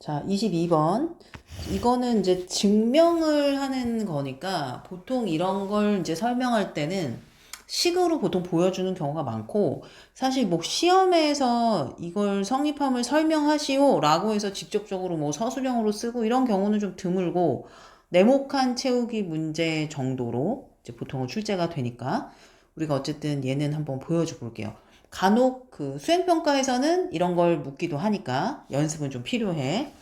자, 22번. 이거는 이제 증명을 하는 거니까 보통 이런 걸 이제 설명할 때는 식으로 보통 보여주는 경우가 많고, 사실 뭐 시험에서 이걸 성립함을 설명하시오 라고 해서 직접적으로 뭐 서술형으로 쓰고 이런 경우는 좀 드물고, 네모칸 채우기 문제 정도로 이제 보통은 출제가 되니까 우리가 어쨌든 얘는 한번 보여줘 볼게요. 간혹 그 수행평가에서는 이런 걸 묻기도 하니까 연습은 좀 필요해.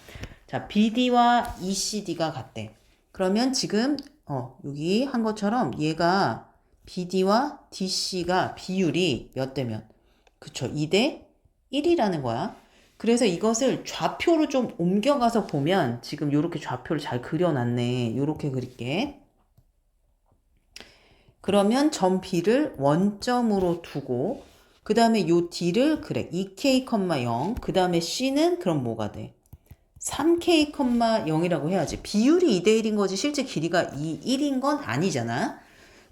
자, BD와 ECD가 같대. 그러면 지금 여기 한 것처럼 얘가 BD와 DC가 비율이 몇 대면? 그쵸, 2대 1이라는 거야. 그래서 이것을 좌표로 좀 옮겨가서 보면 지금 이렇게 좌표를 잘 그려놨네. 이렇게 그릴게. 그러면 점 B를 원점으로 두고 그 다음에 요 D를 그래 2K, 0, 그 다음에 C는 그럼 뭐가 돼? 3K, 0이라고 해야지. 비율이 2대1인 거지 실제 길이가 1인 건 아니잖아.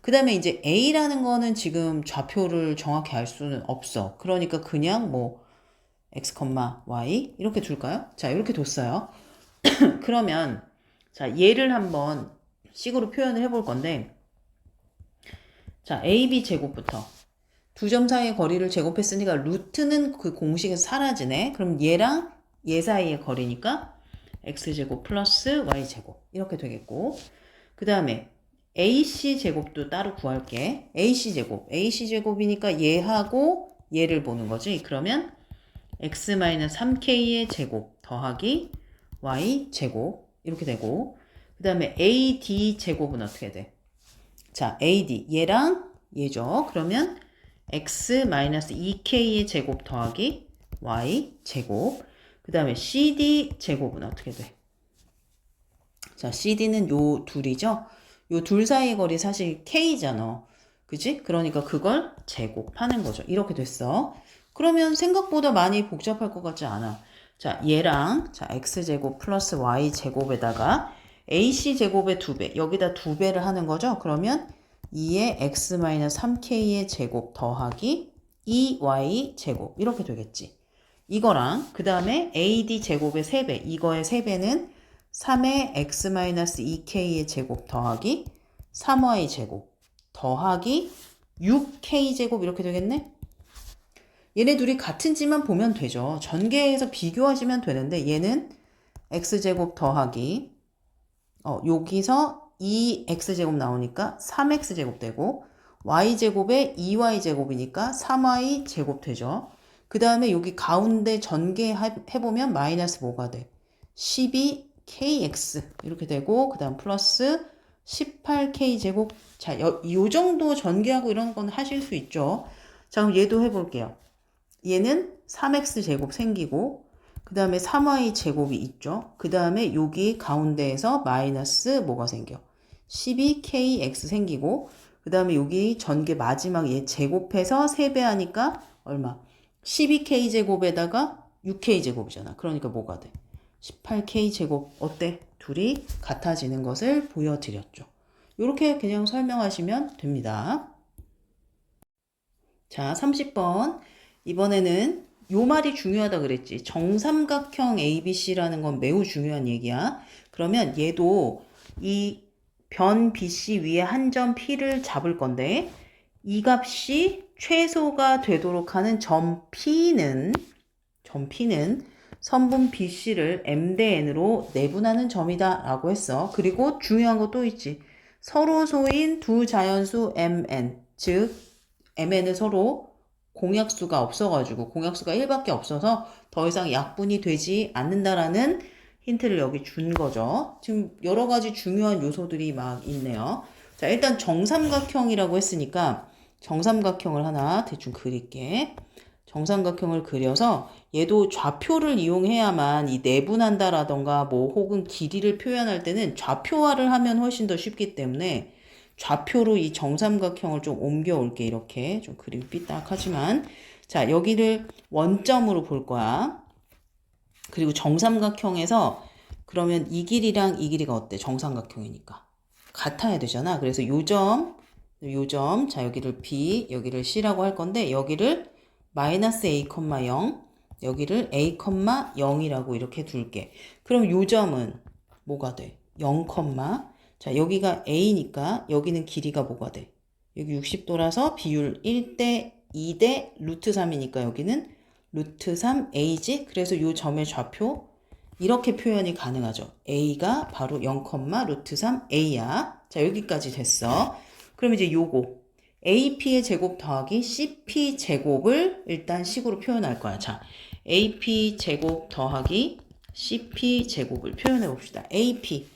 그 다음에 이제 A라는 거는 지금 좌표를 정확히 알 수는 없어. 그러니까 그냥 뭐 X, Y 이렇게 둘까요? 자, 이렇게 뒀어요. 그러면 자, 얘를 한번 식으로 표현을 해볼 건데 자, AB 제곱부터 두 점 사이의 거리를 제곱했으니까 루트는 그 공식에서 사라지네. 그럼 얘랑 얘 사이의 거리니까 x제곱 플러스 y제곱 이렇게 되겠고, 그 다음에 ac 제곱도 따로 구할게. ac 제곱이니까 얘하고 얘를 보는 거지. 그러면 x-3k의 제곱 더하기 y제곱 이렇게 되고, 그 다음에 ad 제곱은 어떻게 돼? 자, ad 얘랑 얘죠. 그러면 x-2k의 제곱 더하기 y제곱. 그 다음에 cd 제곱은 어떻게 돼? 자, cd는 요 둘이죠. 요 둘 사이의 거리 사실 k잖아. 그지? 그러니까 그걸 제곱하는 거죠. 이렇게 됐어. 그러면 생각보다 많이 복잡할 것 같지 않아. 자, 얘랑 자 x제곱 플러스 y제곱에다가 ac제곱의 2배, 여기다 2배를 하는 거죠. 그러면 2의 x-3k의 제곱 더하기 2y제곱 이렇게 되겠지. 이거랑 그 다음에 ad 제곱의 3배, 이거의 3배는 3의 x-2k의 제곱 더하기 3y 제곱 더하기 6k 제곱 이렇게 되겠네? 얘네 둘이 같은지만 보면 되죠. 전개해서 비교하시면 되는데 얘는 x제곱 더하기 여기서 2x제곱 나오니까 3x제곱 되고 y제곱에 2y제곱이니까 3y제곱 되죠. 그 다음에 여기 가운데 전개해보면 마이너스 뭐가 돼? 12kx 이렇게 되고 그 다음 플러스 18k제곱. 자, 요 정도 전개하고 이런 건 하실 수 있죠. 자, 그럼 얘도 해볼게요. 얘는 3x제곱 생기고 그 다음에 3y 제곱이 있죠. 그 다음에 여기 가운데에서 마이너스 뭐가 생겨? 12kx 생기고 그 다음에 여기 전개 마지막 얘 제곱해서 3배 하니까 얼마? 12k 제곱에다가 6k 제곱이잖아. 그러니까 뭐가 돼? 18k 제곱. 어때? 둘이 같아지는 것을 보여드렸죠. 이렇게 그냥 설명하시면 됩니다. 자, 30번. 이번에는 요 말이 중요하다 그랬지. 정삼각형 ABC라는 건 매우 중요한 얘기야. 그러면 얘도 이 변 BC 위에 한 점 P를 잡을 건데 이 값이 최소가 되도록 하는 점 P는 선분 BC를 M 대 N으로 내분하는 점이다 라고 했어. 그리고 중요한 거 또 있지. 서로소인 두 자연수 MN, 즉 MN은 서로 공약수가 없어가지고 공약수가 1밖에 없어서 더 이상 약분이 되지 않는다라는 힌트를 여기 준 거죠. 지금 여러 가지 중요한 요소들이 막 있네요. 자, 일단 정삼각형이라고 했으니까 정삼각형을 하나 대충 그릴게. 정삼각형을 그려서 얘도 좌표를 이용해야만 이 내분한다라던가 뭐 혹은 길이를 표현할 때는 좌표화를 하면 훨씬 더 쉽기 때문에 좌표로 이 정삼각형을 좀 옮겨 올게. 이렇게 좀 그림이 삐딱하지만 자, 여기를 원점으로 볼 거야. 그리고 정삼각형에서 그러면 이 길이랑 이 길이가 어때? 정삼각형이니까 같아야 되잖아. 그래서 요점 자, 여기를 B, 여기를 C라고 할 건데 여기를 마이너스 A, 0, 여기를 a, 0이라고 이렇게 둘게. 그럼 요 점은 뭐가 돼? 0, 자, 여기가 a니까 여기는 길이가 뭐가 돼? 여기 60도라서 비율 1대 2대 루트 3이니까 여기는 루트 3a지? 그래서 요 점의 좌표 이렇게 표현이 가능하죠. a가 바로 0, 루트 3a야. 자, 여기까지 됐어. 그럼 이제 요거 ap의 제곱 더하기 cp 제곱을 일단 식으로 표현할 거야. 자, ap 제곱 더하기 cp 제곱을 표현해 봅시다. ap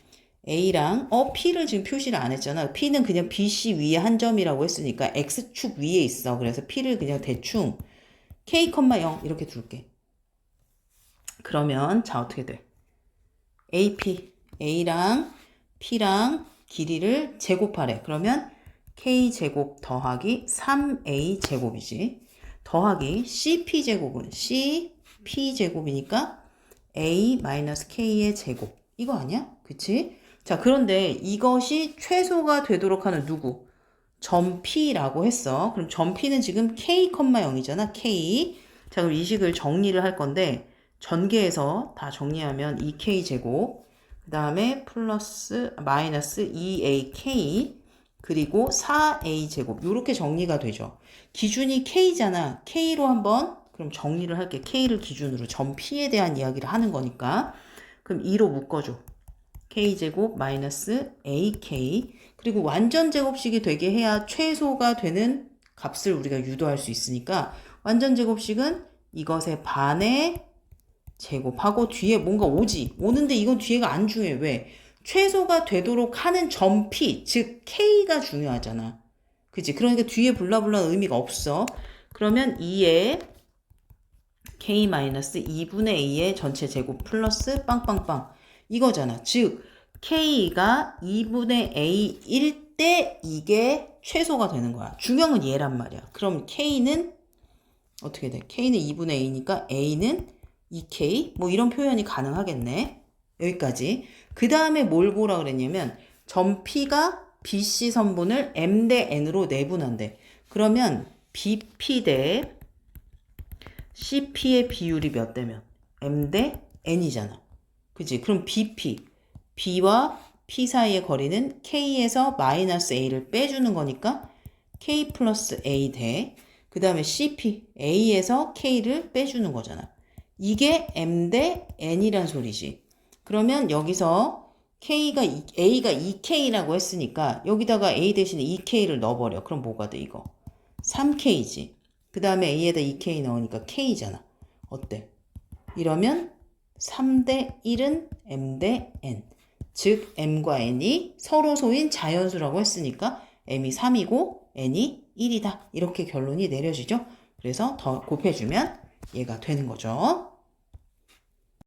a랑 p를 지금 표시를 안 했잖아. p는 그냥 bc 위에 한 점이라고 했으니까 x축 위에 있어. 그래서 p를 그냥 대충 k, 0 이렇게 둘게. 그러면 자 어떻게 돼? AP A랑 P랑 길이를 제곱하래. 그러면 K제곱 더하기 3A 제곱이지. 더하기 CP제곱은 CP제곱이니까 A-K의 제곱. 이거 아니야? 그치? 자, 그런데 이것이 최소가 되도록 하는 누구? 점 P라고 했어. 그럼 점 P는 지금 K, 0이잖아. K. 자, 그럼 이 식을 정리를 할 건데 전개해서 다 정리하면 2k 제곱 그 다음에 플러스 마이너스 2ak 그리고 4a 제곱 이렇게 정리가 되죠. 기준이 k잖아. k로 한번 그럼 정리를 할게. k를 기준으로 점 p에 대한 이야기를 하는 거니까 그럼 2로 묶어줘. k제곱 마이너스 ak 그리고 완전 제곱식이 되게 해야 최소가 되는 값을 우리가 유도할 수 있으니까 완전 제곱식은 이것의 반의 제곱하고 뒤에 뭔가 오는데 이건 뒤에가 안 중요해. 왜? 최소가 되도록 하는 점 P, 즉 K가 중요하잖아. 그치? 그러니까 뒤에 블라블라는 의미가 없어. 그러면 2에 K-2분의 A의 전체 제곱 플러스 빵빵빵 이거잖아. 즉 K가 2분의 A일 때 이게 최소가 되는 거야. 중형은 얘란 말이야. 그럼 K는 어떻게 돼? K는 2분의 A니까 A는 2K 뭐 이런 표현이 가능하겠네. 여기까지. 그 다음에 뭘 보라 그랬냐면 점 P가 BC 선분을 M 대 N으로 내분한대. 그러면 BP 대 CP의 비율이 몇 대면? M 대 N이잖아. 그치? 그럼 BP, B와 P 사이의 거리는 K에서 마이너스 A를 빼주는 거니까 K 플러스 A 대 그 다음에 CP, A에서 K를 빼주는 거잖아. 이게 M 대 N이란 소리지. 그러면 여기서 A가 2K라고 했으니까 여기다가 A 대신에 2K를 넣어버려. 그럼 뭐가 돼 이거? 3K지. 그 다음에 A에다 2K 넣으니까 K잖아. 어때? 이러면 3 대 1은 M 대 N. 즉 M과 N이 서로 소인 자연수라고 했으니까 M이 3이고 N이 1이다. 이렇게 결론이 내려지죠. 그래서 더 곱해주면 얘가 되는 거죠.